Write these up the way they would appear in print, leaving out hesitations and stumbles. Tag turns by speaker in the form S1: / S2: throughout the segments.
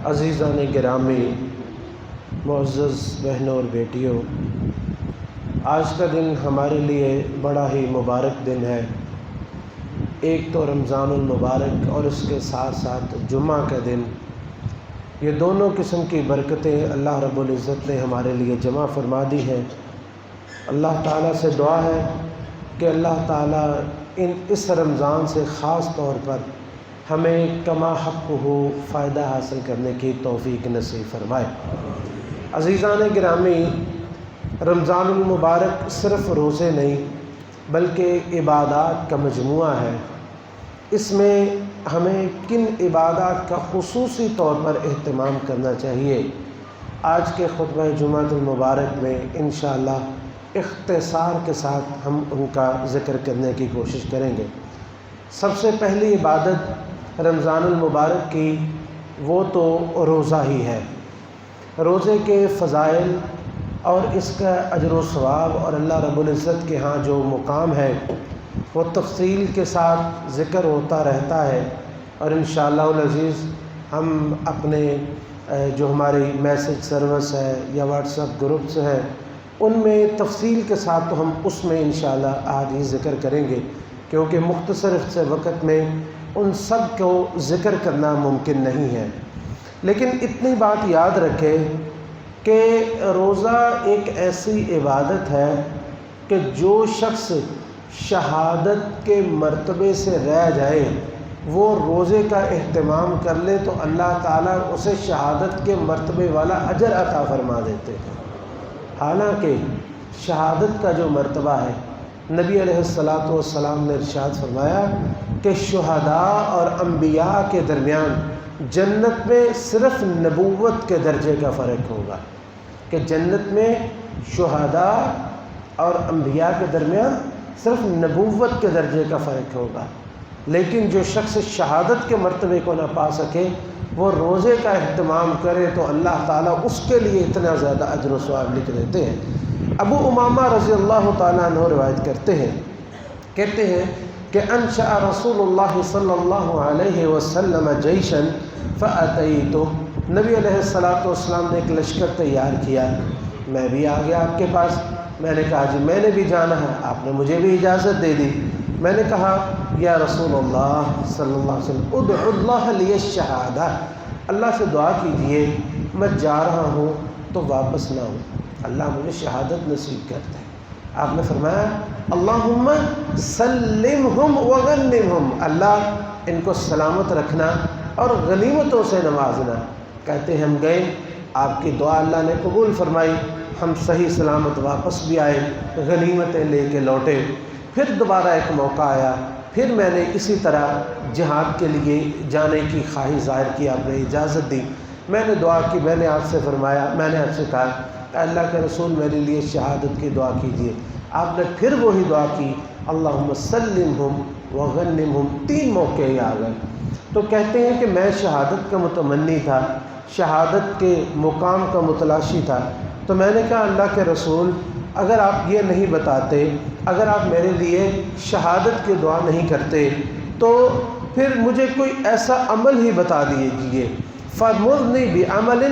S1: عزیزان گرامی، معزز بہنوں اور بیٹیوں، آج کا دن ہمارے لیے بڑا ہی مبارک دن ہے۔ ایک تو رمضان المبارک اور اس کے ساتھ ساتھ جمعہ کا دن، یہ دونوں قسم کی برکتیں اللہ رب العزت نے ہمارے لیے جمع فرما دی ہیں۔ اللہ تعالیٰ سے دعا ہے کہ اللہ تعالیٰ اس رمضان سے خاص طور پر ہمیں کما حق ہو فائدہ حاصل کرنے کی توفیق نصیب فرمائے۔ عزیزان گرامی، رمضان المبارک صرف روزے نہیں بلکہ عبادات کا مجموعہ ہے۔ اس میں ہمیں کن عبادات کا خصوصی طور پر اہتمام کرنا چاہیے، آج کے خطبہ جمعۃ المبارک میں انشاءاللہ اختصار کے ساتھ ہم ان کا ذکر کرنے کی کوشش کریں گے۔ سب سے پہلی عبادت رمضان المبارک کی وہ تو روزہ ہی ہے۔ روزے کے فضائل اور اس کا اجر و ثواب اور اللہ رب العزت کے ہاں جو مقام ہے وہ تفصیل کے ساتھ ذکر ہوتا رہتا ہے، اور انشاءاللہ العزیز ہم اپنے جو ہماری میسج سروس ہے یا واٹس ایپ گروپس ہیں ان میں تفصیل کے ساتھ تو ہم اس میں انشاءاللہ احادیث ذکر کریں گے، کیونکہ مختصر سے وقت میں ان سب کو ذکر کرنا ممکن نہیں ہے۔ لیکن اتنی بات یاد رکھے کہ روزہ ایک ایسی عبادت ہے کہ جو شخص شہادت کے مرتبے سے رہ جائے، وہ روزے کا اہتمام کر لے تو اللہ تعالیٰ اسے شہادت کے مرتبے والا اجر عطا فرما دیتے ہیں۔ حالانکہ شہادت کا جو مرتبہ ہے، نبی علیہ السلام نے ارشاد فرمایا کہ شہداء اور انبیاء کے درمیان جنت میں صرف نبوت کے درجے کا فرق ہوگا، کہ جنت میں شہداء اور انبیاء کے درمیان صرف نبوت کے درجے کا فرق ہوگا۔ لیکن جو شخص شہادت کے مرتبے کو نہ پا سکے، وہ روزے کا اہتمام کرے تو اللہ تعالیٰ اس کے لیے اتنا زیادہ اجر و ثواب لکھ دیتے ہیں۔ ابو امامہ رضی اللہ تعالیٰ عنہ روایت کرتے ہیں کہ انشأ رسول اللہ صلی اللہ علیہ وسلم جیشا فأتیتہ، نبی علیہ السلام نے ایک لشکر تیار کیا، میں بھی آ گیا آپ کے پاس۔ میں نے کہا جی میں نے بھی جانا ہے، آپ نے مجھے بھی اجازت دے دی۔ میں نے کہا یا رسول اللہ صلی اللہ علیہ وسلم ادعو اللہ لی الشہادہ، اللہ سے دعا کیجئے میں جا رہا ہوں تو واپس نہ ہوں، اللہ مجھے شہادت نصیب کرتا ہے۔ آپ نے فرمایا اللہم سلمہم وغنمہم، اللہ ان کو سلامت رکھنا اور غنیمتوں سے نوازنا۔ کہتے ہم گئے، آپ کی دعا اللہ نے قبول فرمائی، ہم صحیح سلامت واپس بھی آئے، غنیمتیں لے کے لوٹے۔ پھر دوبارہ ایک موقع آیا، پھر میں نے اسی طرح جہاد کے لیے جانے کی خواہش ظاہر کی، آپ نے اجازت دی، میں نے دعا کی، میں نے آپ سے فرمایا، میں نے آپ سے کہا کہ اللہ کے رسول میرے لیے شہادت کی دعا کیجیے۔ آپ نے پھر وہی دعا کی اللہم سلمہم وغنمہم، 3 موقع آ گئے۔ تو کہتے ہیں کہ میں شہادت کا متمنی تھا، شہادت کے مقام کا متلاشی تھا، تو میں نے کہا اللہ کے رسول اگر آپ یہ نہیں بتاتے، اگر آپ میرے لیے شہادت کی دعا نہیں کرتے تو پھر مجھے کوئی ایسا عمل ہی بتا دیجیے، فَمُرْنِي بِعَمَلٍ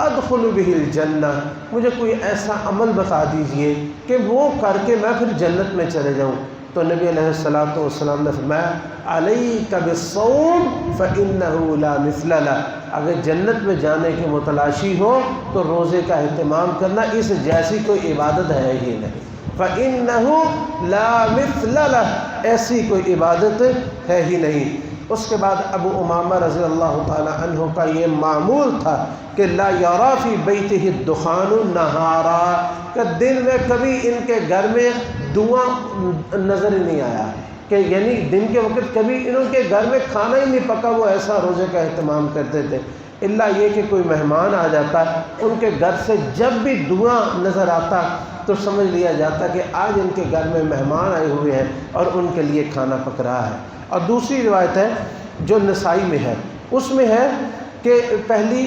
S1: أَدْخُلُ بِهِ الْجَنَّةِ، مجھے کوئی ایسا عمل بتا دیجیے کہ وہ کر کے میں پھر جنت میں چلے جاؤں۔ تو نبی علیہ السلام نے فرمایا علیک بالصوم فإنہ لا مثل لہ، اگر جنت میں جانے کے متلاشی ہو تو روزے کا اہتمام کرنا، اس جیسی کوئی عبادت ہے ہی نہیں، فإنہ لا مثل لہ، ایسی کوئی عبادت ہے ہی نہیں۔ اس کے بعد ابو امامہ رضی اللہ تعالی عنہ کا یہ معمول تھا کہ لا یری فی بیتہ الدخان نہارا، کہ دن میں کبھی ان کے گھر میں دھواں نظر ہی نہیں آیا، کہ یعنی دن کے وقت کبھی انہوں کے گھر میں کھانا ہی نہیں پکا، وہ ایسا روزے کا اہتمام کرتے تھے۔ الا یہ کہ کوئی مہمان آ جاتا، ان کے گھر سے جب بھی دھواں نظر آتا تو سمجھ لیا جاتا کہ آج ان کے گھر میں مہمان آئے ہوئے ہیں اور ان کے لیے کھانا پک رہا ہے۔ اور دوسری روایت ہے جو نسائی میں ہے، اس میں ہے کہ پہلی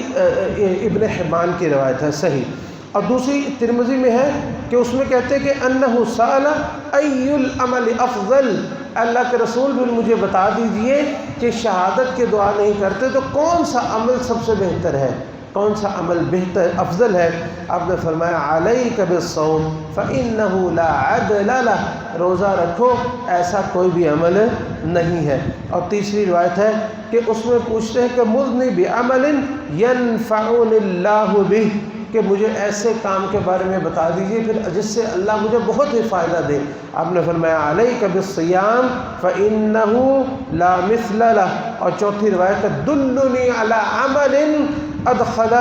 S1: ابن حبان کی روایت ہے صحیح، اور دوسری ترمذی میں ہے کہ اس میں کہتے ہیں کہ انہ سأل ای العمل افضل، اللہ کے رسول بھی مجھے بتا دیجئے کہ شہادت کی دعا نہیں کرتے تو کون سا عمل سب سے بہتر ہے، کون سا عمل بہتر افضل ہے؟ آپ نے فرمایا علیک بالصوم فإنہ لا عدل لہ، روزہ رکھو، ایسا کوئی بھی عمل نہیں ہے۔ اور تیسری روایت ہے کہ اس میں پوچھتے ہیں کہ مذنی بعمل ینفعنی اللہ بہ، کہ مجھے ایسے کام کے بارے میں بتا دیجئے پھر جس سے اللہ مجھے بہت ہی فائدہ دے۔ آپ نے فرمایا علیک بالصیام فإنہ لا مثل لہ، اور چوتھی روایت ہے دلنی علی عمل ادخل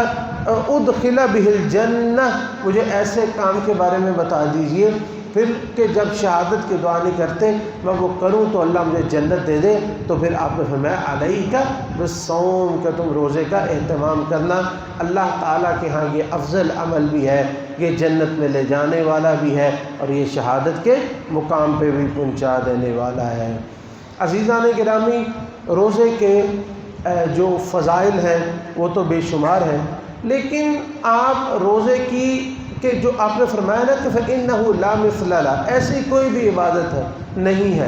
S1: بہ الجنہ، مجھے ایسے کام کے بارے میں بتا دیجئے پھر کہ جب شہادت کی دعا نہیں کرتے میں وہ کروں تو اللہ مجھے جنت دے دے۔ تو پھر آپ نے فرمایا علیک بالصوم، کہ تم روزے کا اہتمام کرنا، اللہ تعالیٰ کے ہاں یہ افضل عمل بھی ہے، یہ جنت میں لے جانے والا بھی ہے، اور یہ شہادت کے مقام پہ بھی پہنچا دینے والا ہے۔ عزیزان گرامی، روزے کے جو فضائل ہیں وہ تو بے شمار ہیں، لیکن آپ روزے کی کہ جو آپ نے فرمایا نا کہ فإنہ لا مثل لہ، ایسی کوئی بھی عبادت نہیں ہے،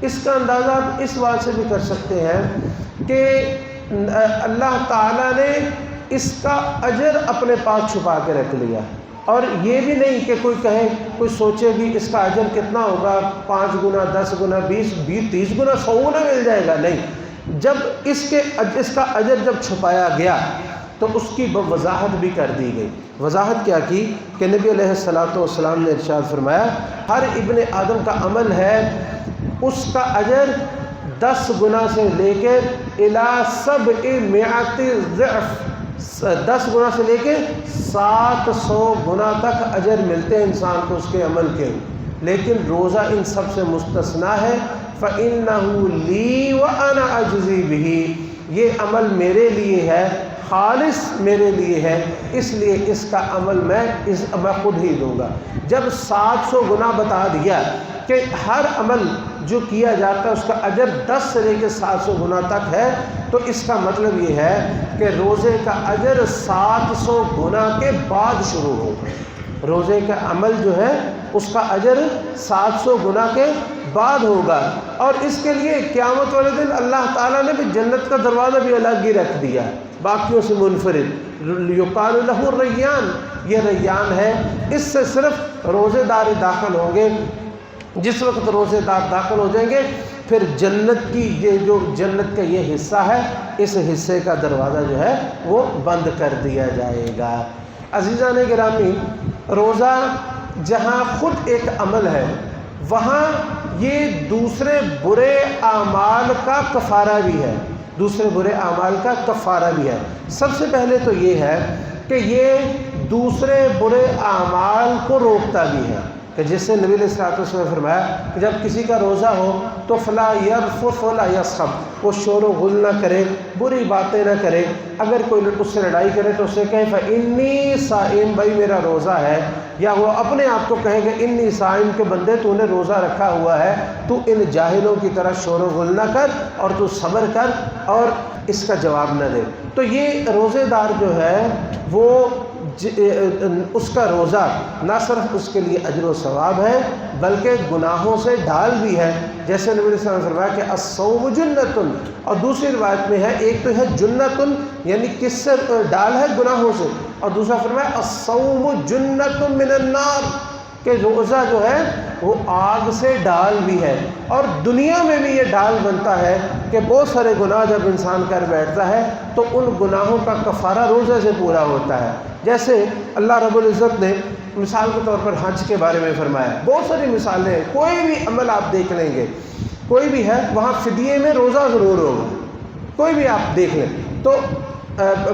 S1: اس کا اندازہ آپ اس بات سے بھی کر سکتے ہیں کہ اللہ تعالیٰ نے اس کا اجر اپنے پاس چھپا کے رکھ لیا، اور یہ بھی نہیں کہ کوئی کہے، کوئی سوچے بھی اس کا اجر کتنا ہوگا، 5 گنا 10 گنا 20 30 گنا 100 گنا مل جائے گا، نہیں، جب اس کا اجر جب چھپایا گیا تو اس کی وضاحت بھی کر دی گئی۔ وضاحت کیا کی کہ نبی علیہ السلام نے ارشاد فرمایا ہر ابن آدم کا عمل ہے اس کا اجر 10 گنا سے لے کے الی 700 ضعف، 10 گنا سے لے کے 700 گنا تک اجر ملتے ہیں انسان کو اس کے عمل کے، لیکن روزہ ان سب سے مستثنا ہے۔ فَإِنَّهُ لِي وَأَنَا أَجْزِي بِهِ، یہ عمل میرے لیے ہے، خالص میرے لیے ہے، اس لیے اس کا عمل میں خود ہی دوں گا۔ جب 700 گنا بتا دیا کہ ہر عمل جو کیا جاتا ہے اس کا اجر 10 سے لے کے 700 گنا تک ہے، تو اس کا مطلب یہ ہے کہ روزے کا اجر 700 گنا کے بعد شروع ہوگا۔ روزے کا عمل جو ہے اس کا اجر 700 گنا کے بعد ہوگا، اور اس کے لیے قیامت والے دن اللہ تعالیٰ نے بھی جنت کا دروازہ بھی الگ ہی رکھ دیا باقیوں سے منفرد، یقال لہ الریان، یہ ریان ہے، اس سے صرف روزے دار داخل ہوں گے۔ جس وقت روزے دار داخل ہو جائیں گے پھر جنت کی یہ جو جنت کا یہ حصہ ہے اس حصے کا دروازہ جو ہے وہ بند کر دیا جائے گا۔ عزیزان گرامی، روزہ جہاں خود ایک عمل ہے وہاں یہ دوسرے برے اعمال کا کفارہ بھی ہے، دوسرے برے اعمال کا کفارہ بھی ہے۔ سب سے پہلے تو یہ ہے کہ یہ دوسرے برے اعمال کو روکتا بھی ہے، کہ جس سے نبی علیہ الصلوۃ والسلام نے فرمایا کہ جب کسی کا روزہ ہو تو فلا یرفث ولا یسخب، وہ شور و غل نہ کرے، بری باتیں نہ کرے، اگر کوئی اس سے لڑائی کرے تو اسے کہے فإنی صائم، بھائی میرا روزہ ہے، یا وہ اپنے آپ کو کہے کہ انی صائم، کے بندے تو نے روزہ رکھا ہوا ہے، تو ان جاہلوں کی طرح شور و غل نہ کر اور تو صبر کر اور اس کا جواب نہ دے۔ تو یہ روزے دار جو ہے وہ اس کا روزہ نہ صرف اس کے لیے اجر و ثواب ہے بلکہ گناہوں سے ڈھال بھی ہے، جیسے نبی صلی اللہ علیہ وسلم نے فرمایا کہ الصوم جنۃ، اور دوسری روایت میں ہے ایک تو ہے جنۃ یعنی کس سے ڈال ہے گناہوں سے، اور دوسرا فرمایا الصوم جنۃ من النار، کہ روزہ جو ہے وہ آگ سے ڈال بھی ہے، اور دنیا میں بھی یہ ڈال بنتا ہے کہ بہت سارے گناہ جب انسان کر بیٹھتا ہے تو ان گناہوں کا کفارہ روزے سے پورا ہوتا ہے۔ جیسے اللہ رب العزت نے مثال کے طور پر حج کے بارے میں فرمایا، بہت ساری مثالیں ہیں، کوئی بھی عمل آپ دیکھ لیں گے، کوئی بھی ہے وہاں فدیے میں روزہ ضرور ہوگا، کوئی بھی آپ دیکھ لیں تو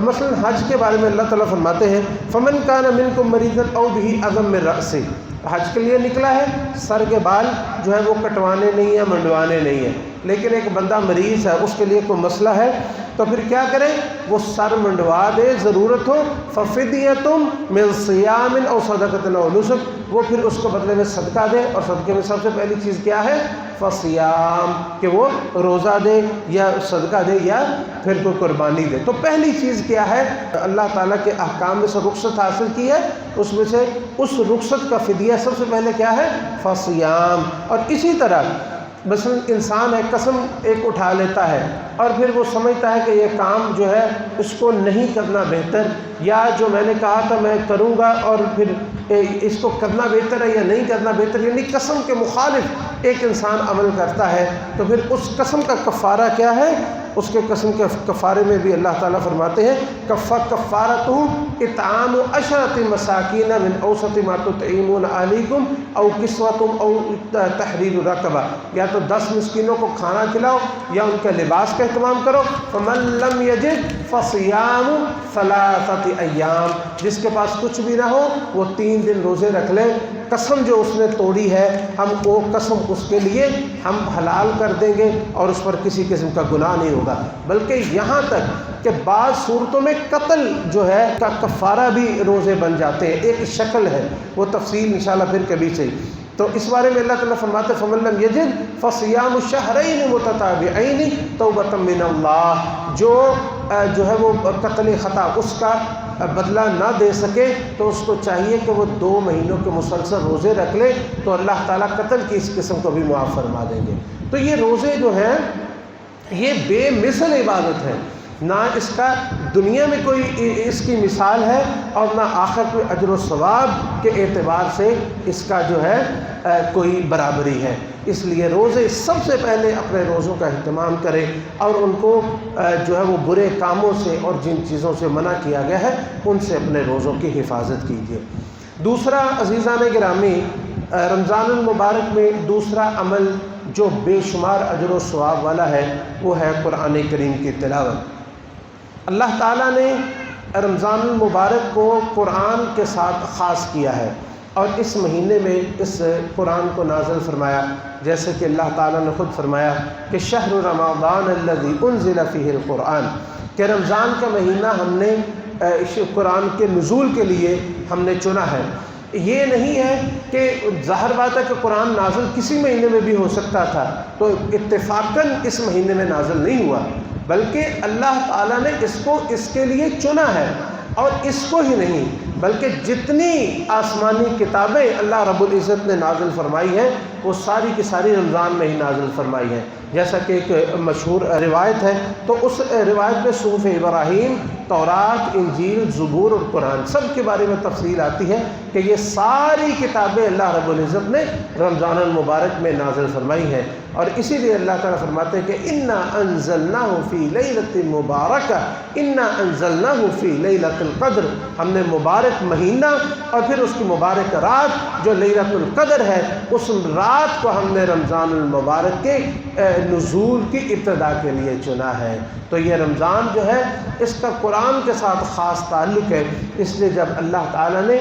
S1: مثلا حج کے بارے میں اللہ تعالیٰ فرماتے ہیں فمن کان منکم مریضا او بہ اذی من رأسہ، حج کے لیے نکلا ہے، سر کے بال جو ہے وہ کٹوانے نہیں ہیں، منڈوانے نہیں ہیں، لیکن ایک بندہ مریض ہے، اس کے لیے کوئی مسئلہ ہے تو پھر کیا کرے، وہ سر منڈوا دے، ضرورت ہو ففدیۃ من صیام او صدقۃ او نسک، وہ پھر اس کو بدلے میں صدقہ دے، اور صدقے میں سب سے پہلی چیز کیا ہے، فصیام، کہ وہ روزہ دے یا صدقہ دے یا پھر کوئی قربانی دے۔ تو پہلی چیز کیا ہے، اللہ تعالیٰ کے احکام میں سے رخصت حاصل کی ہے، اس میں سے اس رخصت کا فدیہ سب سے پہلے کیا ہے، فصیام۔ اور اسی طرح مثلا انسان ہے قسم ایک اٹھا لیتا ہے اور پھر وہ سمجھتا ہے کہ یہ کام جو ہے اس کو نہیں کرنا بہتر، یا جو میں نے کہا تھا میں کروں گا اور پھر اس کو کرنا بہتر ہے یا نہیں کرنا بہتر، یعنی قسم کے مخالف ایک انسان عمل کرتا ہے، تو پھر اس قسم کا کفارہ کیا ہے؟ اس کے قسم کے کفارے میں بھی اللہ تعالیٰ فرماتے ہیں کفارتہ اطعام 10 مساکین من اوسط ما تطعمون اہلیکم او کسوتہم او تحریر رقبہ، یا تو 10 مسکینوں کو کھانا کھلاؤ یا ان کے لباس کا اہتمام کرو۔ فمن لم یجد فصیام 3 ایام، جس کے پاس کچھ بھی نہ ہو وہ 3 دن روزے رکھ لے۔ قسم جو اس نے توڑی ہے ہم وہ قسم اس کے لیے ہم حلال کر دیں گے اور اس پر کسی قسم کا گناہ نہیں ہوگا، بلکہ یہاں تک کہ بعض صورتوں میں قتل جو ہے کا کفارہ بھی روزے بن جاتے ہیں، ایک شکل ہے، وہ تفصیل انشاءاللہ پھر کبھی سے۔ تو اس بارے میں اللہ تعالیٰ فرماتے ہیں فَمَن لَّمْ يَجِدْ فَصِيَامُ شَهْرَيْنِ مُتَتَابِعَيْنِ تَوْبَةً مِّنَ اللَّهِ، جو ہے وہ قتل خطا اس کا بدلہ نہ دے سکے تو اس کو چاہیے کہ وہ 2 مہینوں کے مسلسل روزے رکھ لے، تو اللہ تعالیٰ قتل کی اس قسم کو بھی معاف فرما دیں گے۔ تو یہ روزے جو ہیں یہ بے مثل عبادت ہے، نہ اس کا دنیا میں کوئی اس کی مثال ہے اور نہ آخر کوئی اجر و ثواب کے اعتبار سے اس کا جو ہے کوئی برابری ہے۔ اس لیے روزے سب سے پہلے اپنے روزوں کا اہتمام کریں اور ان کو جو ہے وہ برے کاموں سے اور جن چیزوں سے منع کیا گیا ہے ان سے اپنے روزوں کی حفاظت کیجیے۔ دوسرا عزیزان گرامی، رمضان المبارک میں دوسرا عمل جو بے شمار اجر و ثواب والا ہے وہ ہے قرآن کریم کی تلاوت۔ اللہ تعالیٰ نے رمضان المبارک کو قرآن کے ساتھ خاص کیا ہے اور اس مہینے میں اس قرآن کو نازل فرمایا، جیسے کہ اللہ تعالیٰ نے خود فرمایا کہ شہر رمضان الذی انزل فیہ القرآن، کہ رمضان کا مہینہ ہم نے قرآن کے نزول کے لیے ہم نے چنا ہے۔ یہ نہیں ہے کہ ظاہر بات ہے کہ قرآن نازل کسی مہینے میں بھی ہو سکتا تھا، تو اتفاقاً اس مہینے میں نازل نہیں ہوا، بلکہ اللہ تعالیٰ نے اس کو اس کے لیے چنا ہے، اور اس کو ہی نہیں بلکہ جتنی آسمانی کتابیں اللہ رب العزت نے نازل فرمائی ہیں وہ ساری کی ساری رمضان میں ہی نازل فرمائی ہیں۔ جیسا کہ ایک مشہور روایت ہے، تو اس روایت میں صحف ابراہیم، تورات، انجیل، زبور اور قرآن سب کے بارے میں تفصیل آتی ہے کہ یہ ساری کتابیں اللہ رب العزت نے رمضان المبارک میں نازل فرمائی ہیں، اور اسی لیے اللہ تعالیٰ فرماتے ہیں کہ انا انزلناہ فی لیلۃ مبارکہ، انا انزلناہ فی لیلۃ القدر، ہم نے مبارک مہینہ اور پھر اس کی مبارک رات جو لیلۃ القدر ہے اس رات کو ہم نے رمضان المبارک کے نزول کی ابتدا کے لیے چنا ہے۔ تو یہ رمضان جو ہے اس کا قرآن کے ساتھ خاص تعلق ہے، اس لیے جب اللہ تعالیٰ نے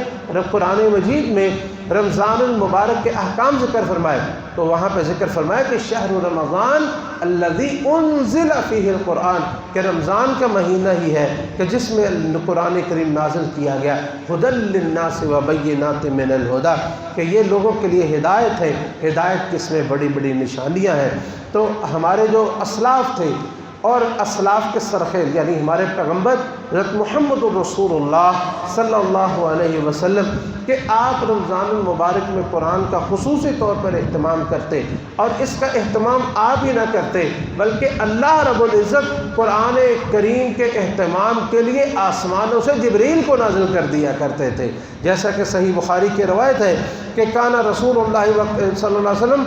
S1: قرآن مجید میں رمضان المبارک کے احکام ذکر فرمائے تو وہاں پہ ذکر فرمایا کہ شہر رمضان الذی انزل فیہ القرآن، کہ رمضان کا مہینہ ہی ہے کہ جس میں قرآن کریم نازل کیا گیا، ھدی للناس وبینات من الھدی، کہ یہ لوگوں کے لیے ہدایت ہے، ہدایت کس میں بڑی بڑی نشانیاں ہیں۔ تو ہمارے جو اسلاف تھے اور اسلاف کے سرخیل یعنی ہمارے پیغمبر حضرت محمد رسول اللہ صلی اللہ علیہ وسلم کہ آپ رمضان المبارک میں قرآن کا خصوصی طور پر اہتمام کرتے، اور اس کا اہتمام آپ ہی نہ کرتے بلکہ اللہ رب العزت قرآن کریم کے اہتمام کے لیے آسمانوں سے جبریل کو نازل کر دیا کرتے تھے، جیسا کہ صحیح بخاری کی روایت ہے کہ کانا رسول اللہ صلی اللہ علیہ وسلم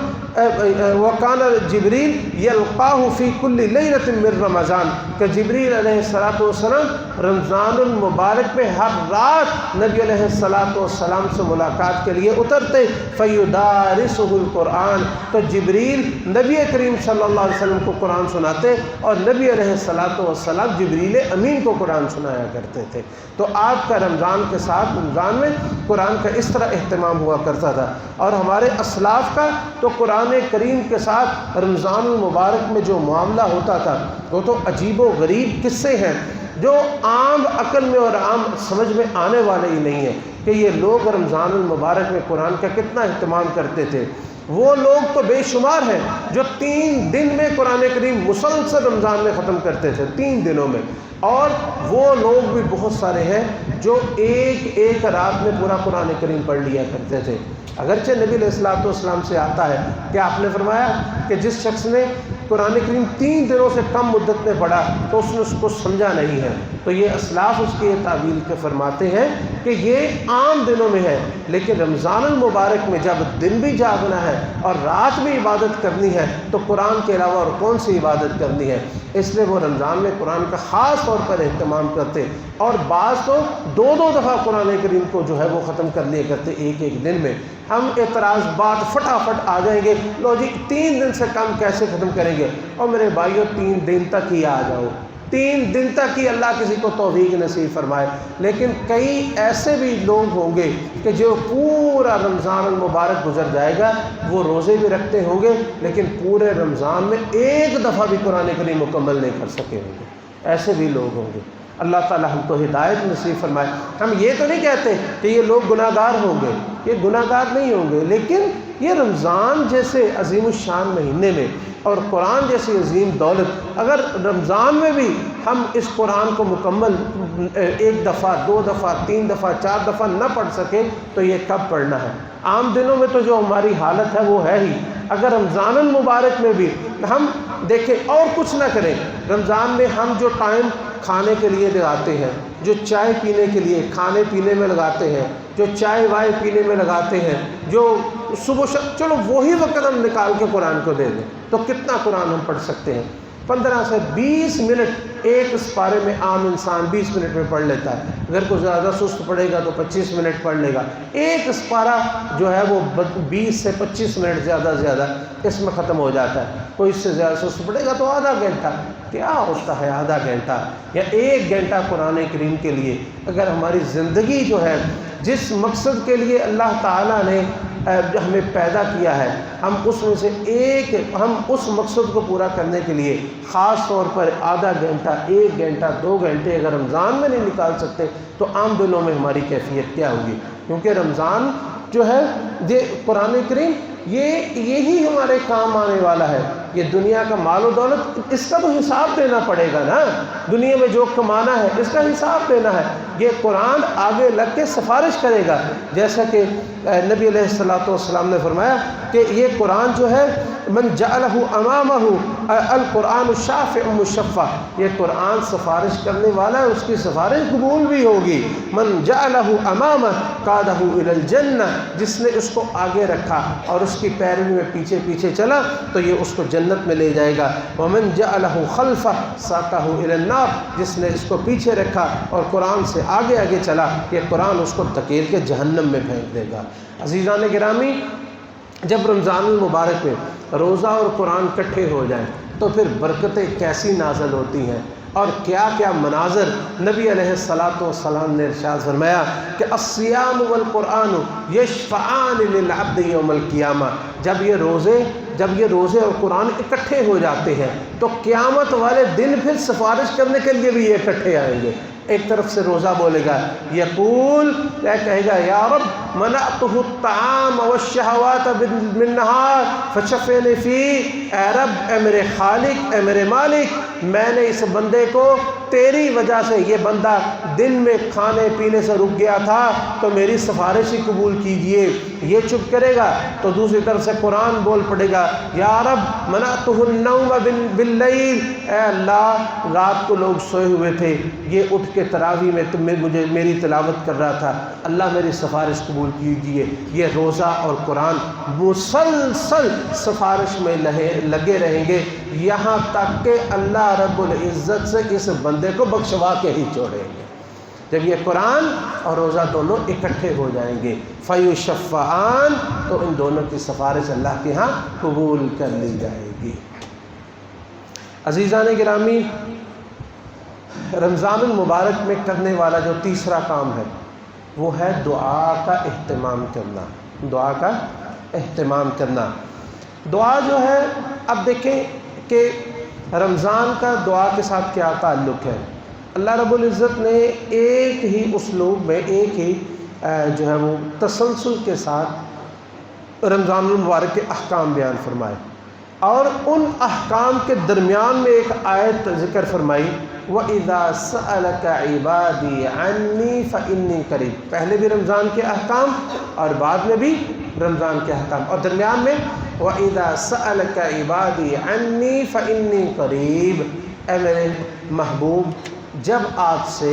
S1: وکانا جبریل یلقاہ فی کل لیلۃ من رمضان، کہ جبریل علیہ السلام رمضان المبارک میں ہر رات نبی علیہ السلام سے ملاقات کے لیے اترتے، فیدارسہ القرآن، تو جبریل نبی کریم صلی اللہ علیہ وسلم کو قرآن سناتے اور نبی علیہ السلام جبریل امین کو قرآن سنایا کرتے تھے۔ تو آپ کا رمضان کے ساتھ رمضان میں قرآن کا اس طرح اہتمام ہوا کرتا تھا، اور ہمارے اسلاف کا تو قرآن کریم کے ساتھ رمضان المبارک میں جو معاملہ ہوتا تھا وہ تو عجیب و غریب قصے ہیں۔ جو عام عقل میں اور عام سمجھ میں آنے والے ہی نہیں ہیں کہ یہ لوگ رمضان المبارک میں قرآن کا کتنا اہتمام کرتے تھے۔ وہ لوگ تو بے شمار ہیں جو 3 دن میں قرآن کریم مسلسل رمضان میں ختم کرتے تھے، 3 دنوں میں، اور وہ لوگ بھی بہت سارے ہیں جو ایک رات میں پورا قرآن کریم پڑھ لیا کرتے تھے۔ اگرچہ نبی علیہ الصلوۃ والسلام سے آتا ہے کہ آپ نے فرمایا کہ جس شخص نے قرآن کریم 3 دنوں سے کم مدت میں پڑھا تو اس نے اس کو سمجھا نہیں ہے، تو یہ اسلاف اس کی یہ تعویل کے فرماتے ہیں کہ یہ عام دنوں میں ہے، لیکن رمضان المبارک میں جب دن بھی جاگنا ہے اور رات بھی عبادت کرنی ہے تو قرآن کے علاوہ اور کون سی عبادت کرنی ہے؟ اس لیے وہ رمضان میں قرآن کا خاص طور پر اہتمام کرتے، اور بعض تو 2 دفعہ قرآن کریم کو جو ہے وہ ختم کر لیا کرتے ایک دن میں۔ ہم اعتراض بات فٹافٹ آ جائیں گے، لو جی 3 دن سے کم کیسے ختم کریں گے؟ اور میرے بھائیو 3 دن تک ہی آ جاؤ، 3 دن تک ہی اللہ کسی کو توفیق نصیب فرمائے۔ لیکن کئی ایسے بھی لوگ ہوں گے کہ جو پورا رمضان المبارک گزر جائے گا، وہ روزے بھی رکھتے ہوں گے لیکن پورے رمضان میں ایک دفعہ بھی قرآن کریم مکمل نہیں کر سکے ہوں گے، ایسے بھی لوگ ہوں گے۔ اللہ تعالی ہم کو ہدایت نصیب فرمائے۔ ہم یہ تو نہیں کہتے کہ یہ لوگ گناہ گار ہوں گے، یہ گناہ گار نہیں ہوں گے، لیکن یہ رمضان جیسے عظیم الشان مہینے میں اور قرآن جیسی عظیم دولت، اگر رمضان میں بھی ہم اس قرآن کو مکمل 1 دفعہ 2 دفعہ 3 دفعہ 4 دفعہ نہ پڑھ سکے تو یہ کب پڑھنا ہے؟ عام دنوں میں تو جو ہماری حالت ہے وہ ہے ہی، اگر رمضان المبارک میں بھی ہم دیکھیں اور کچھ نہ کریں، رمضان میں ہم جو ٹائم کھانے کے لیے لگاتے ہیں، جو چائے پینے کے لیے کھانے پینے میں لگاتے ہیں، جو چائے وائے پینے میں لگاتے ہیں، جو صبح چلو وہی وقت ہم نکال کے قرآن کو دے دیں تو کتنا قرآن ہم پڑھ سکتے ہیں؟ 15 سے 20 منٹ ایک سپارے میں عام انسان 20 منٹ میں پڑھ لیتا ہے، اگر کوئی زیادہ سست پڑھے گا تو 25 منٹ پڑھ لے گا۔ ایک سپارہ جو ہے وہ 20 سے 25 منٹ زیادہ سے زیادہ اس میں ختم ہو جاتا ہے۔ کوئی اس سے زیادہ سست پڑھے گا تو آدھا گھنٹہ، کیا ہوتا ہے آدھا گھنٹہ یا 1 گھنٹہ قرآن کریم کے لیے؟ اگر ہماری زندگی جو ہے جس مقصد کے لیے اللہ تعالیٰ نے ہمیں پیدا کیا ہے، ہم اس میں سے ہم اس مقصد کو پورا کرنے کے لیے خاص طور پر آدھا گھنٹہ 1 گھنٹہ 2 گھنٹے اگر رمضان میں نہیں نکال سکتے تو عام دنوں میں ہماری کیفیت کیا ہوگی؟ کیونکہ رمضان جو ہے یہ قرآن کریم یہی ہمارے کام آنے والا ہے۔ یہ دنیا کا مال و دولت، اس کا تو حساب دینا پڑے گا نا، دنیا میں جو کمانا ہے اس کا حساب دینا ہے۔ یہ قرآن آگے لگ کے سفارش کرے گا، جیسا کہ نبی علیہ الصلوۃ والسلام نے فرمایا کہ یہ قرآن جو ہے من جعلہ امامہ القرآن الشافع مشفع، یہ قرآن سفارش کرنے والا ہے، اس کی سفارش قبول بھی ہوگی۔ من جعلہ امامہ قادہ الی الجنہ، جس نے اس کو آگے رکھا اور اس کی پیروی میں پیچھے پیچھے چلا تو یہ اس کو جنت میں لے جائے گا۔ ومن جعلہ خلفہ ساقہ الی النار، جس نے اس کو پیچھے رکھا اور قرآن سے آگے آگے چلا، یہ قرآن اس کو دھکیل کے جہنم میں پھینک دے گا۔ عزیزان گرامی، جب رمضان المبارک میں روزہ اور قرآن اکٹھے ہو جائیں تو پھر برکتیں کیسی نازل ہوتی ہیں اور کیا کیا مناظر نبی علیہ الصلوۃ والسلام نے ارشاد فرمایا کہ الصیام والقرآن یشفعان للعبد یوم القیامہ، جب یہ روزے اور قرآن اکٹھے ہو جاتے ہیں تو قیامت والے دن پھر سفارش کرنے کے لیے بھی یہ اکٹھے آئیں گے۔ ایک طرف سے روزہ بولے گا، یقول، کیا کہے گا؟ یا رب منعتہ الطعام والشہوات بالنہار فشفنی فیہ، اے رب، اے میرے خالق، اے میرے مالک، میں نے اس بندے کو تیری وجہ سے، یہ بندہ دن میں کھانے پینے سے رک گیا تھا تو میری سفارش ہی قبول کیجئے۔ یہ چپ کرے گا تو دوسری طرف سے قرآن بول پڑے گا، یا رب منعتہ النوم باللیل، اے اللہ، رات کو لوگ سوئے ہوئے تھے، یہ اٹھ کے تراویح میں مجھے میری تلاوت کر رہا تھا، اللہ میری سفارش قبول کیجئے۔ یہ روزہ اور قرآن مسلسل سفارش میں لگے رہیں گے یہاں تک کہ اللہ رب العزت سے اس بندے کو بخشوا کے ہی چھوڑیں گے۔ جب یہ قرآن اور روزہ دونوں اکٹھے ہو جائیں گے فیشفعان، تو ان دونوں کی سفارش اللہ کے ہاں قبول کر لی جائے گی۔ عزیزان گرامی، رمضان المبارک میں کرنے والا جو تیسرا کام ہے وہ ہے دعا کا اہتمام کرنا۔ دعا کا اہتمام کرنا، دعا جو ہے، اب دیکھیں کہ رمضان کا دعا کے ساتھ کیا تعلق ہے۔ اللہ رب العزت نے ایک ہی اسلوب میں ایک ہی جو ہے وہ تسلسل کے ساتھ رمضان المبارک کے احکام بیان فرمائے، اور ان احکام کے درمیان میں ایک آیت ذکر فرمائی، وَإِذَا سَأَلَكَ عِبَادِي عَنِّي فَإِنِّي قَرِيبٌ، پہلے بھی رمضان کے احکام اور بعد میں بھی رمضان کے احکام، اور درمیان میں وَإِذَا سَأَلَكَ عِبَادِي عَنِّي فَإِنِّي قَرِيبٌ، اے میرے محبوب جب آپ سے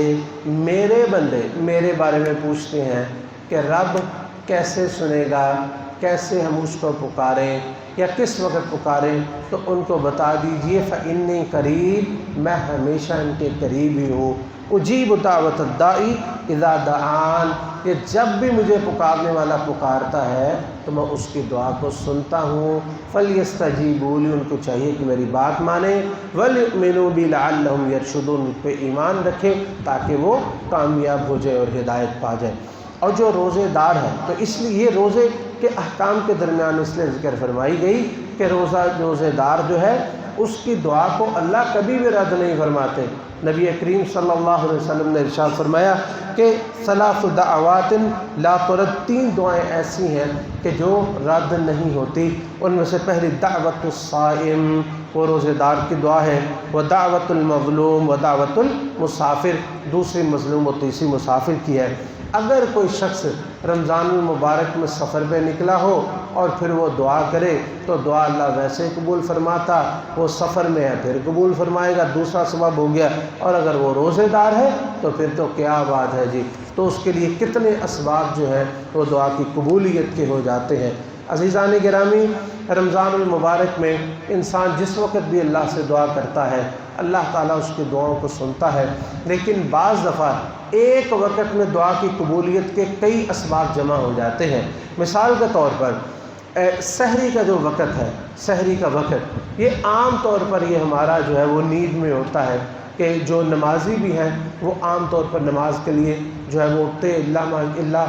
S1: میرے بندے میرے بارے میں پوچھتے ہیں کہ رب کیسے سنے گا، کیسے ہم اس کو پکاریں یا کس وقت پکاریں، تو ان کو بتا دیجئے فإنی قریب، میں ہمیشہ ان کے قریب ہی ہوں، اجیب دعوت الداعی اذا دعان، کہ جب بھی مجھے پکارنے والا پکارتا ہے تو میں اس کی دعا کو سنتا ہوں، فلیستجیبوا لی، ان کو چاہیے کہ میری بات مانیں، ولیؤمنوا بی لعلہم یرشدون، مجھ پہ ایمان رکھیں تاکہ وہ کامیاب ہو جائے اور ہدایت پا جائے۔ اور جو روزے دار ہے، تو اس لیے یہ روزے کے احکام کے درمیان اس لیے ذکر فرمائی گئی کہ روزے دار جو ہے اس کی دعا کو اللہ کبھی بھی رد نہیں فرماتے۔ نبی کریم صلی اللہ علیہ وسلم نے ارشاد فرمایا کہ ثلاث دعوات لا ترد، تین دعائیں ایسی ہیں کہ جو رد نہیں ہوتی، ان میں سے پہلی دعوت الصائم، وہ روزے دار کی دعا ہے، وہ دعوت المظلوم و دعوت المسافر، دوسری مظلوم و تیسری مسافر کی ہے۔ اگر کوئی شخص رمضان المبارک میں سفر پہ نکلا ہو اور پھر وہ دعا کرے تو دعا اللہ ویسے قبول فرماتا، وہ سفر میں ہے پھر قبول فرمائے گا، دوسرا سبب ہو گیا، اور اگر وہ روزے دار ہے تو پھر تو کیا بات ہے جی، تو اس کے لیے کتنے اسباب جو ہیں وہ دعا کی قبولیت کے ہو جاتے ہیں۔ عزیزان گرامی، رمضان المبارک میں انسان جس وقت بھی اللہ سے دعا کرتا ہے اللہ تعالیٰ اس کی دعاؤں کو سنتا ہے، لیکن بعض دفعہ ایک وقت میں دعا کی قبولیت کے کئی اسباب جمع ہو جاتے ہیں۔ مثال کے طور پر سحری کا جو وقت ہے، سحری کا وقت، یہ عام طور پر یہ ہمارا جو ہے وہ نیند میں ہوتا ہے کہ جو نمازی بھی ہیں وہ عام طور پر نماز کے لیے جو ہے وہ اٹھتے، اللہ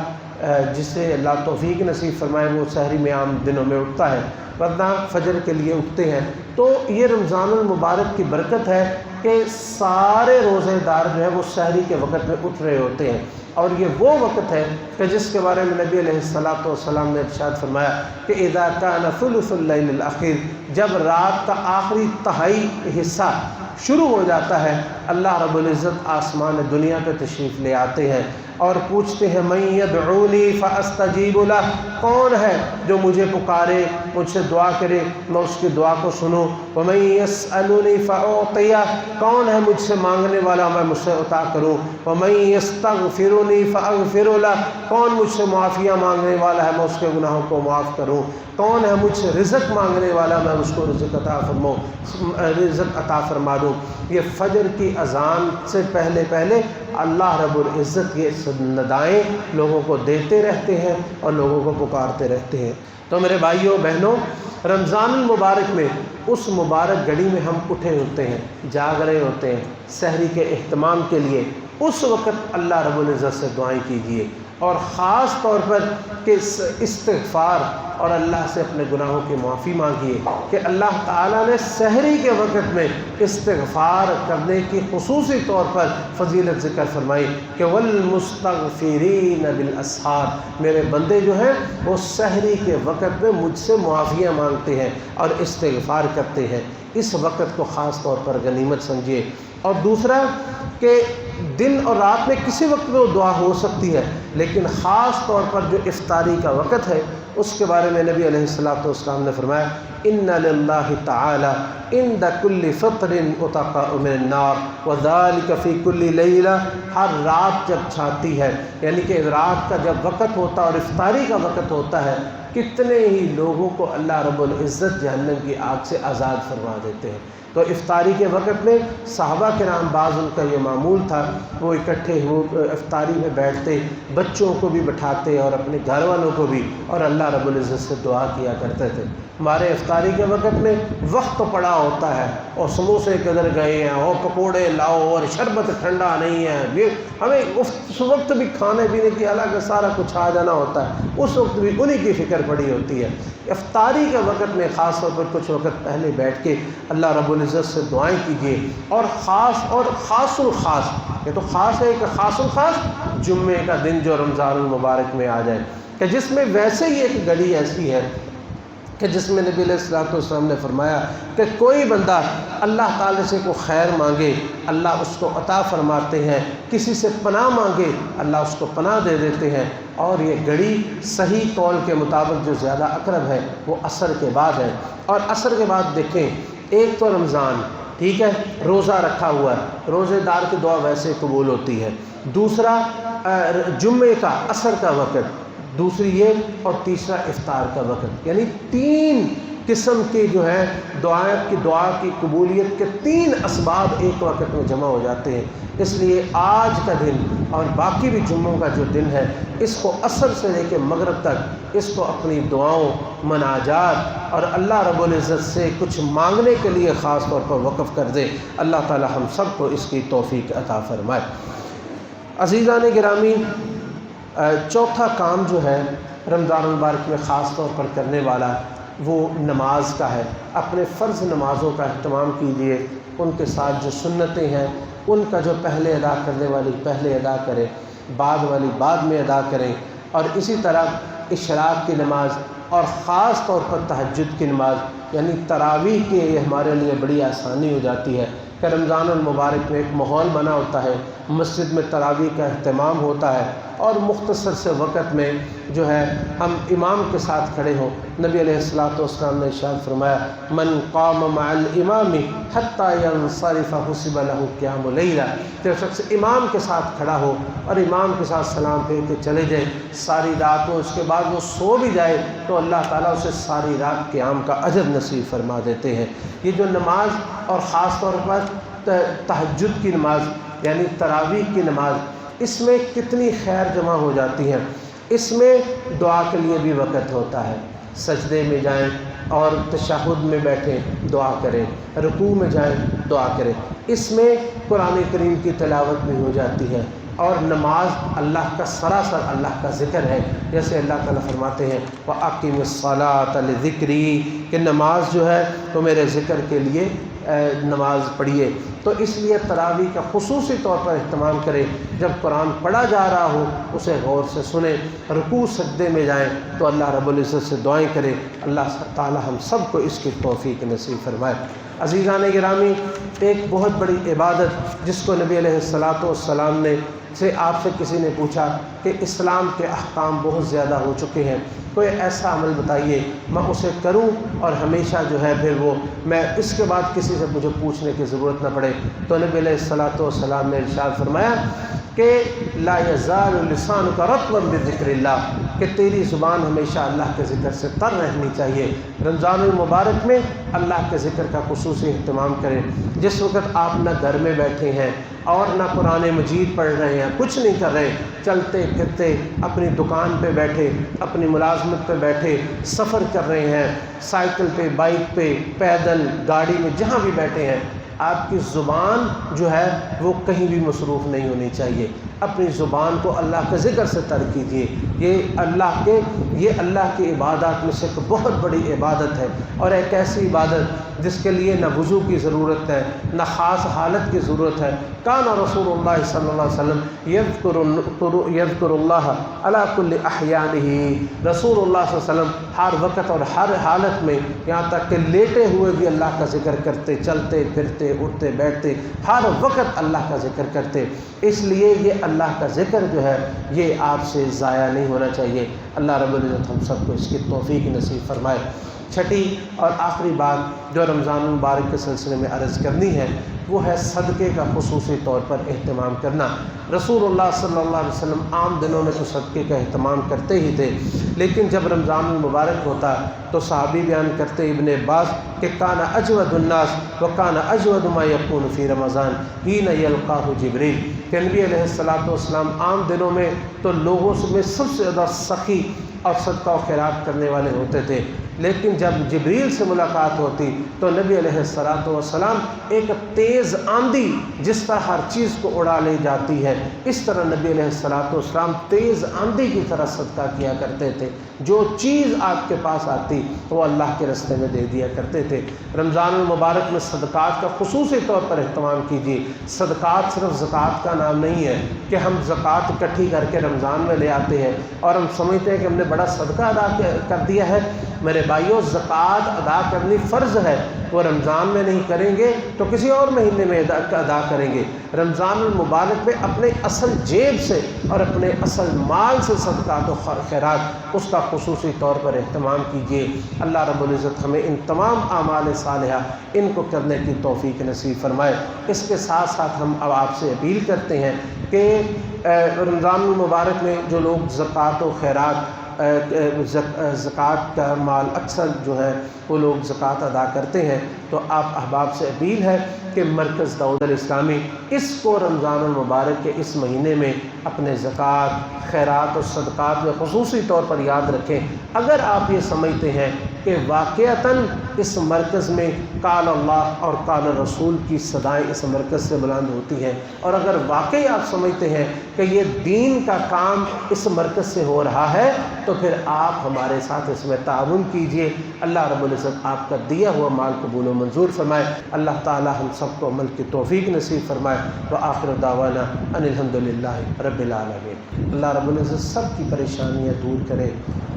S1: جسے اللہ توفیق نصیب فرمائے وہ سحری میں عام دنوں میں اٹھتا ہے، ورنہ فجر کے لیے اٹھتے ہیں۔ تو یہ رمضان المبارک کی برکت ہے کہ سارے روزے دار جو ہے وہ سحری کے وقت میں اٹھ رہے ہوتے ہیں، اور یہ وہ وقت ہے کہ جس کے بارے میں نبی علیہ السلام نے ارشاد فرمایا کہ اذا کان ثلث اللیل الاخیر، جب رات کا آخری تہائی حصہ شروع ہو جاتا ہے، اللہ رب العزت آسمان دنیا پہ تشریف لے آتے ہیں اور پوچھتے ہیں من یدعونی فاستجیب لہ، کون ہے جو مجھے پکارے، مجھ سے دعا کرے میں اس کی دعا کو سنوں، ومن یسألنی فاعطیہ، کون ہے مجھ سے مانگنے والا میں مجھ سے عطا کروں، ومن یستغفرنی فاغفر لہ، کون مجھ سے معافیاں مانگنے والا ہے میں اس کے گناہوں کو معاف کروں، کون ہے مجھ سے رزق مانگنے والا میں اس کو رزق عطا فرما دوں۔ یہ فجر کی اذان سے پہلے پہلے اللہ رب العزت یہ ندائیں لوگوں کو دیتے رہتے ہیں اور لوگوں کو پکارتے رہتے ہیں۔ تو میرے بھائیوں بہنوں، رمضان المبارک میں اس مبارک گھڑی میں ہم اٹھے ہوتے ہیں، جاگ رہے ہوتے ہیں سحری کے اہتمام کے لیے، اس وقت اللہ رب العزت سے دعائیں کیجیے، اور خاص طور پر کہ استغفار اور اللہ سے اپنے گناہوں کی معافی مانگیے کہ اللہ تعالیٰ نے سحری کے وقت میں استغفار کرنے کی خصوصی طور پر فضیلت ذکر فرمائی کہ والمستغفرین بالاسحار، میرے بندے جو ہیں وہ سحری کے وقت میں مجھ سے معافیاں مانگتے ہیں اور استغفار کرتے ہیں۔ اس وقت کو خاص طور پر غنیمت سمجھیے۔ اور دوسرا کہ دن اور رات میں کسی وقت میں وہ دعا ہو سکتی ہے، لیکن خاص طور پر جو افطاری کا وقت ہے اس کے بارے میں نبی علیہ السلام نے فرمایا ان للہ تعالی عند کل فطر عتقاء من النار وذلک فی کل لیلہ، ہر رات جب چھاتی ہے یعنی کہ رات کا جب وقت ہوتا ہے اور افطاری کا وقت ہوتا ہے، کتنے ہی لوگوں کو اللہ رب العزت جہنم کی آگ سے آزاد فرما دیتے ہیں۔ تو افطاری کے وقت میں صحابہ کرام بعض ان کا یہ معمول تھا، وہ اکٹھے ہو افطاری میں بیٹھتے، بچوں کو بھی بٹھاتے اور اپنے گھر والوں کو بھی، اور اللہ رب العزت سے دعا کیا کرتے تھے۔ ہمارے افطاری کے وقت میں وقت پڑا ہوتا ہے اور سموسے کدھر گئے ہیں اور پکوڑے لاؤ اور شربت ٹھنڈا نہیں ہے، یہ ہمیں اس وقت بھی کھانے پینے کی حالانکہ سارا کچھ آ جانا ہوتا ہے، اس وقت بھی انہی کی فکر پڑی ہوتی ہے۔ افطاری کے وقت میں خاص طور پر کچھ وقت پہلے بیٹھ کے اللہ رب العزت العزت سے دعائیں کیجیے، اور خاص الخاص، یہ تو خاص ہے کہ خاص الخاص جمعے کا دن جو رمضان المبارک میں آ جائے، کہ جس میں ویسے ہی ایک گھڑی ایسی ہے کہ جس میں نبی علیہ السلام نے فرمایا کہ کوئی بندہ اللہ تعالی سے کوئی خیر مانگے اللہ اس کو عطا فرماتے ہیں، کسی سے پناہ مانگے اللہ اس کو پناہ دے دیتے ہیں، اور یہ گھڑی صحیح قول کے مطابق جو زیادہ اقرب ہے وہ عصر کے بعد ہے۔ اور عصر کے بعد دیکھیں، ایک تو رمضان، ٹھیک ہے، روزہ رکھا ہوا ہے، روزے دار کی دعا ویسے قبول ہوتی ہے، دوسرا جمعے کا عصر کا وقت، دوسری یہ، اور تیسرا افطار کا وقت، یعنی تین قسم کی جو ہے دعا کی قبولیت کے تین اسباب ایک وقت میں جمع ہو جاتے ہیں۔ اس لیے آج کا دن اور باقی بھی جمعوں کا جو دن ہے، اس کو عصر سے لے کے مغرب تک اس کو اپنی دعاؤں، مناجات اور اللہ رب العزت سے کچھ مانگنے کے لیے خاص طور پر وقف کر دے۔ اللہ تعالی ہم سب کو اس کی توفیق عطا فرمائے۔ عزیزان گرامی، چوتھا کام جو ہے رمضان المبارک میں خاص طور پر کرنے والا وہ نماز کا ہے۔ اپنے فرض نمازوں کا اہتمام کیجیے، ان کے ساتھ جو سنتیں ہیں ان کا جو پہلے ادا کرنے والی پہلے ادا کریں، بعد والی بعد میں ادا کریں، اور اسی طرح اشراق کی نماز اور خاص طور پر تہجد کی نماز یعنی تراویح کے یہ ہمارے لیے بڑی آسانی ہو جاتی ہے کہ رمضان المبارک میں ایک ماحول بنا ہوتا ہے، مسجد میں تراویح کا اہتمام ہوتا ہے، اور مختصر سے وقت میں جو ہے ہم امام کے ساتھ کھڑے ہوں۔ نبی علیہ السلام نے ارشاد فرمایا، من قام مع الامام حتی ینصرف حسب له قیام لیلہ، جو شخص امام کے ساتھ کھڑا ہو اور امام کے ساتھ سلام پھیر کے چلے جائے ساری رات میں، اس کے بعد وہ سو بھی جائے تو اللہ تعالیٰ اسے ساری رات قیام کا اجر نصیب فرما دیتے ہیں۔ یہ جو نماز اور خاص طور پر تہجد کی نماز یعنی تراویح کی نماز، اس میں کتنی خیر جمع ہو جاتی ہے۔ اس میں دعا کے لیے بھی وقت ہوتا ہے، سجدے میں جائیں اور تشہد میں بیٹھیں دعا کریں، رکوع میں جائیں دعا کریں، اس میں قرآن کریم کی تلاوت بھی ہو جاتی ہے، اور نماز اللہ کا سراسر اللہ کا ذکر ہے، جیسے اللہ تعالیٰ فرماتے ہیں وَأَقِمِ الصَّلَاةَ لِذِكْرِي، کہ نماز جو ہے تو میرے ذکر کے لیے نماز پڑھیے۔ تو اس لیے تراویح کا خصوصی طور پر اہتمام کریں، جب قرآن پڑھا جا رہا ہو اسے غور سے سنیں، رکوع سجدے میں جائیں تو اللہ رب العزت سے دعائیں کریں، اللہ تعالی ہم سب کو اس کی توفیق نصیب فرمائے۔ عزیزان گرامی، ایک بہت بڑی عبادت جس کو نبی علیہ السلام نے آپ سے کسی نے پوچھا کہ اسلام کے احکام بہت زیادہ ہو چکے ہیں، کوئی ایسا عمل بتائیے میں اسے کروں اور ہمیشہ جو ہے پھر وہ میں اس کے بعد کسی سے مجھے پوچھنے کی ضرورت نہ پڑے۔ تو نبی علیہ السلام نے ارشاد فرمایا کہ لا یزال لسانک رطبا بذکر اللہ، کہ تیری زبان ہمیشہ اللہ کے ذکر سے تر رہنی چاہیے۔ رمضان المبارک میں اللہ کے ذکر کا خصوصی اہتمام کریں۔ جس وقت آپ نہ گھر میں بیٹھے ہیں اور نہ قرآن مجید پڑھ رہے ہیں، کچھ نہیں کر رہے، چلتے پھرتے اپنی دکان پہ بیٹھے، اپنی ملازمت پہ بیٹھے، سفر کر رہے ہیں، سائیکل پہ، بائک پہ، پیدل، گاڑی میں، جہاں بھی بیٹھے ہیں، آپ کی زبان جو ہے وہ کہیں بھی مصروف نہیں ہونی چاہیے۔ اپنی زبان کو اللہ کے ذکر سے تر کیجیے۔ یہ اللہ کی عبادات میں سے ایک بہت بڑی عبادت ہے، اور ایک ایسی عبادت جس کے لیے نہ وضو کی ضرورت ہے، نہ خاص حالت کی ضرورت ہے۔ کان رسول اللہ صلی اللہ علیہ وسلم یذکر اللہ علی کل احیانہ، رسول اللہ صلی اللہ علیہ وسلم ہر وقت اور ہر حالت میں، یہاں تک کہ لیٹے ہوئے بھی اللہ کا ذکر کرتے، چلتے پھرتے اٹھتے بیٹھتے ہر وقت اللہ کا ذکر کرتے۔ اس لیے یہ اللہ کا ذکر جو ہے یہ آپ سے ضائع نہیں ہونا چاہیے۔ اللہ رب العزت ہم سب کو اس کی توفیق نصیب فرمائے۔ چھٹی اور آخری بات جو رمضان المبارک کے سلسلے میں عرض کرنی ہے وہ ہے صدقے کا خصوصی طور پر اہتمام کرنا۔ رسول اللہ صلی اللہ علیہ وسلم عام دنوں میں تو صدقے کا اہتمام کرتے ہی تھے، لیکن جب رمضان المبارک ہوتا تو صحابی بیان کرتے ابن عباس کہ کان اجود الناس وکان اجود ما یکون فی رمضان حین یلقاہ جبریل، کہ نبی علیہ السلام عام دنوں میں تو لوگوں میں سب سے زیادہ سخی اور صدقہ و خیرات کرنے والے ہوتے تھے، لیکن جب جبریل سے ملاقات ہوتی تو نبی علیہ الصلوۃ والسلام ایک تیز آندھی جس طرح ہر چیز کو اڑا لے جاتی ہے، اس طرح نبی علیہ الصلوۃ والسلام تیز آندھی کی طرح صدقہ کیا کرتے تھے۔ جو چیز آپ کے پاس آتی وہ اللہ کے راستے میں دے دیا کرتے تھے۔ رمضان المبارک میں صدقات کا خصوصی طور پر اہتمام کیجیے۔ صدقات صرف زکوٰۃ کا نام نہیں ہے کہ ہم زکوٰۃ اکٹھی کر کے رمضان میں لے آتے ہیں اور ہم سمجھتے ہیں کہ ہم نے بڑا صدقہ ادا کر دیا ہے۔ میرے بھائیوں، زکوٰۃ ادا کرنی فرض ہے، وہ رمضان میں نہیں کریں گے تو کسی اور مہینے میں ادا کریں گے۔ رمضان المبارک میں اپنے اصل جیب سے اور اپنے اصل مال سے صدقات و خیرات اس کا خصوصی طور پر اہتمام کیجیے۔ اللہ رب العزت ہمیں ان تمام اعمال صالحہ ان کو کرنے کی توفیق نصیب فرمائے۔ اس کے ساتھ ساتھ ہم اب آپ سے اپیل کرتے ہیں کہ رمضان المبارک میں جو لوگ زکوٰۃ و خیرات زکوٰۃ کا مال اکثر جو ہے وہ لوگ زکوٰۃ ادا کرتے ہیں، تو آپ احباب سے اپیل ہے کہ مرکز دعوت الاسلامی اس کو رمضان المبارک کے اس مہینے میں اپنے زکوٰۃ، خیرات اور صدقات میں خصوصی طور پر یاد رکھیں۔ اگر آپ یہ سمجھتے ہیں کہ واقعتاً اس مرکز میں قال اللہ اور قال رسول کی صدائیں اس مرکز سے بلند ہوتی ہیں، اور اگر واقعی آپ سمجھتے ہیں کہ یہ دین کا کام اس مرکز سے ہو رہا ہے، تو پھر آپ ہمارے ساتھ اس میں تعاون کیجئے۔ اللہ رب العزت آپ کا دیا ہوا مال قبول و منظور فرمائے۔ اللہ تعالی ہم سب کو عمل کی توفیق نصیب فرمائے۔ وآخر دعوانا ان الحمدللہ رب العالمین۔ اللہ رب العزت سب کی پریشانیاں دور کرے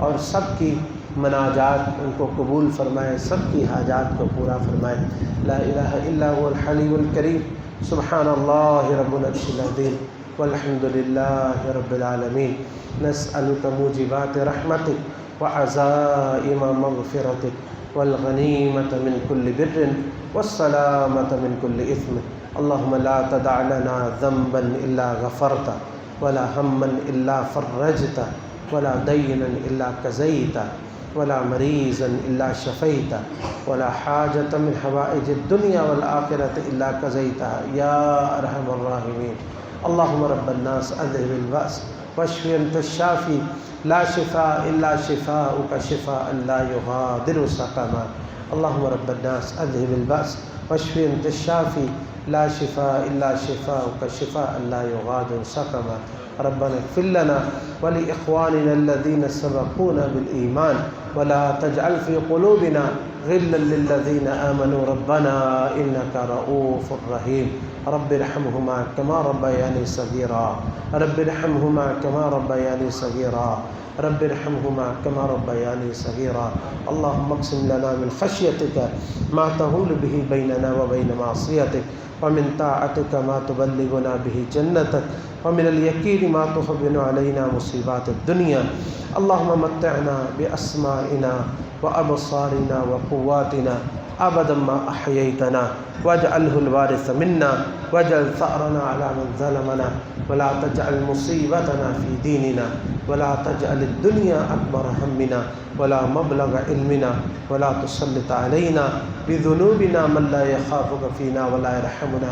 S1: اور سب کی مناجات ان کو قبول فرمائے، سب کی حاجات کو پورا فرمائے۔ لا الہ الا هو الحلیم الکریم، سبحان اللہ رب العرش العظیم، والحمد للہ رب العالمین۔ نسألک موجبات رحمتک وعزائم مغفرتک والغنیمۃ من کل بر والسلامۃ من کل اثم۔ اللہم لا تدع لنا ذنبا الا غفرتہ ولا ہما الا فرجتہ ولا دینا الا قضیتہ ولا مریضا الا شفیتہ ولا حاجة من حوائج الدنیا والآخرة الا قضیتها یا ارحم الراحمین۔ اللہم رب الناس اذهب البأس واشف انت الشافی لا شفاء الا شفاؤک شفاء لا یغادر سقما۔ اللہم رب الناس اذهب البأس واشف انت الشافی لا شفاء الا شفاؤک شفاء لا یغادر سقما۔ ربنا اغفر لنا ولإخواننا الذين سبقونا بالإيمان ولا تجعل في قلوبنا غلا للذين آمنوا ربنا إنك رؤوف رحيم۔ رب ارحمهما كما ربياني صغيرا، رب ارحمهما كما ربياني صغيرا، رب ارحمهما كما ربياني صغيرا۔ اللهم اقسم لنا من خشيتك ما تحول به بيننا وبين معصيتك، ومن طاعتك ما تبلغنا به جنتك، ومن اليقين ما تهون علينا مصيبات الدنيا۔ اللهم متعنا بأسمائنا وأبصارنا وقواتنا أبدا ما أحييتنا، واجعله الوارث منا، واجعل ثأرنا على من ظلمنا، ولا تجعل مصيبتنا في ديننا، ولا تجعل الدنيا أكبر همنا ولا مبلغ علمنا، ولا تسلط علينا بذنوبنا من لا يخافك فينا ولا يرحمنا۔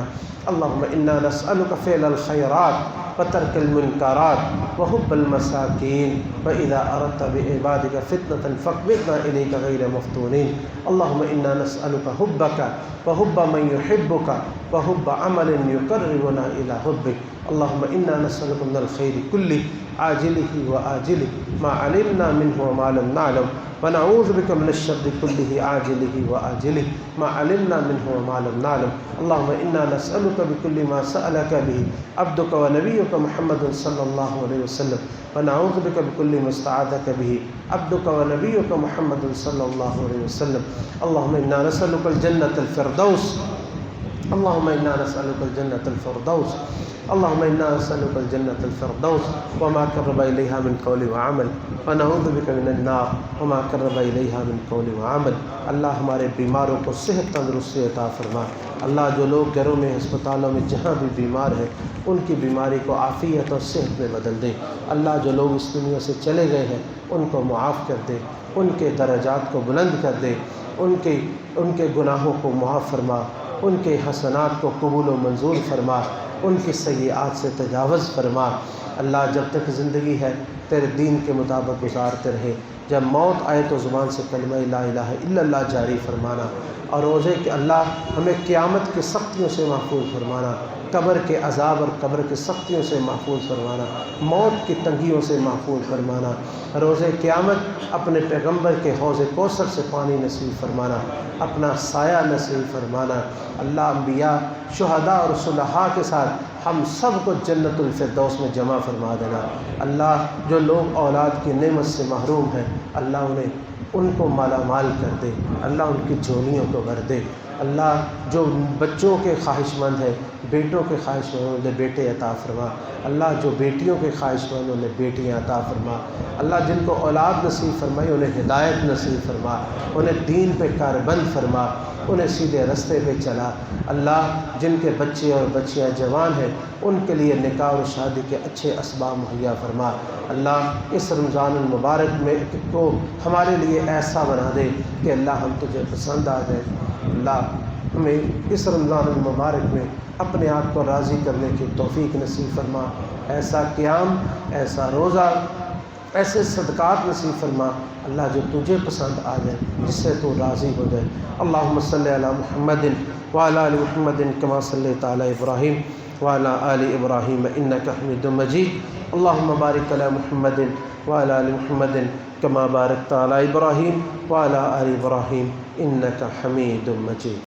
S1: اللهم إنا نسألك فعل الخيرات وترك المنكرات وحب المساكين، وإذا أردت بعبادك فتنة فاقبضنا إليك غير مفتونين۔ اللهم إنا نسألك حبك وحب من يحبك وحب عمل يقربنا إلى حبك۔ اللهم إنا نسألك من الخير كله عاجله وآجله ما علمنا منه وما لم نعلم، ونعوذ بك من الشر كله عاجله وآجله ما علمنا منه وما لم نعلم۔ اللهم إنا نسألك بكل ما سألك به عبدك ونبيك محمد صلى الله عليه وسلم، ونعوذ بك بكل ما استعاذك به عبدك ونبيك محمد صلى الله عليه وسلم۔ اللهم إنا نسألك الجنة الفردوس، اللهم إنا نسألك الجنة الفردوس، اللهم إنا نسألك الجنة الفردوس وما قرب إليها من قول وعمل، ونعوذ بك من النار وما قرب إليها من قول وعمل۔ اللہ ہمارے بیماروں کو صحت تندرستی عطا فرما۔ اللہ جو لوگ گھروں میں، ہسپتالوں میں جہاں بھی بیمار ہیں ان کی بیماری کو عافیت اور صحت میں بدل دے۔ اللہ جو لوگ اس دنیا سے چلے گئے ہیں ان کو معاف کر دے، ان کے درجات کو بلند کر دے، ان کے گناہوں کو معاف فرما، ان کے حسنات کو قبول و منظور فرما، ان کی سیئات سے تجاوز فرما۔ اللہ جب تک زندگی ہے تیرے دین کے مطابق گزارتے رہے، جب موت آئے تو زبان سے کلمہ لا الہ الا اللہ جاری فرمانا، اور روزے کہ اللہ ہمیں قیامت کی سختیوں سے محفوظ فرمانا، قبر کے عذاب اور قبر کی سختیوں سے محفوظ فرمانا، موت کی تنگیوں سے محفوظ فرمانا، روز قیامت اپنے پیغمبر کے حوض کوثر سے پانی نصیب فرمانا، اپنا سایہ نصیب فرمانا۔ اللہ انبیاء، شہداء اور صلحاء کے ساتھ ہم سب کو جنت الفردوس میں جمع فرما دینا۔ اللہ جو لوگ اولاد کی نعمت سے محروم ہیں، اللہ ان کو مالا مال کر دے، اللہ ان کی جھولیوں کو بھر دے۔ اللہ جو بچوں کے خواہش مند ہیں، بیٹوں کے خواہش مند انہیں بیٹے عطا فرما، اللہ جو بیٹیوں کے خواہش مند انہیں بیٹیاں عطا فرما، اللہ جن کو اولاد نصیب فرمائی انہیں ہدایت نصیب فرما، انہیں دین پہ کاربند فرما، انہیں سیدھے رستے پہ چلا۔ اللہ جن کے بچے اور بچیاں جوان ہیں ان کے لیے نکاح اور شادی کے اچھے اسباب مہیا فرما۔ اللہ اس رمضان المبارک میں کو ہمارے لیے ایسا بنا دے کہ اللہ ہم تجھے پسند آ جائے۔ اللہ ہمیں اس رمضان المبارک میں اپنے آپ کو راضی کرنے کی توفیق نصیب فرما، ایسا قیام، ایسا روزہ، ایسے صدقات نصیب فرما اللہ جو تجھے پسند آ جائے، جس سے تو راضی ہو جائے۔ اللہم صلی علی محمد وعلی آل محمد کما صلیت علی ابراہیم وعلی آل ابراہیم انک حمید مجید۔ اللہم بارک علی محمد وعلی آل محمد کما بارکت علی ابراہیم وعلی آل ابراہیم انک حمید مجید۔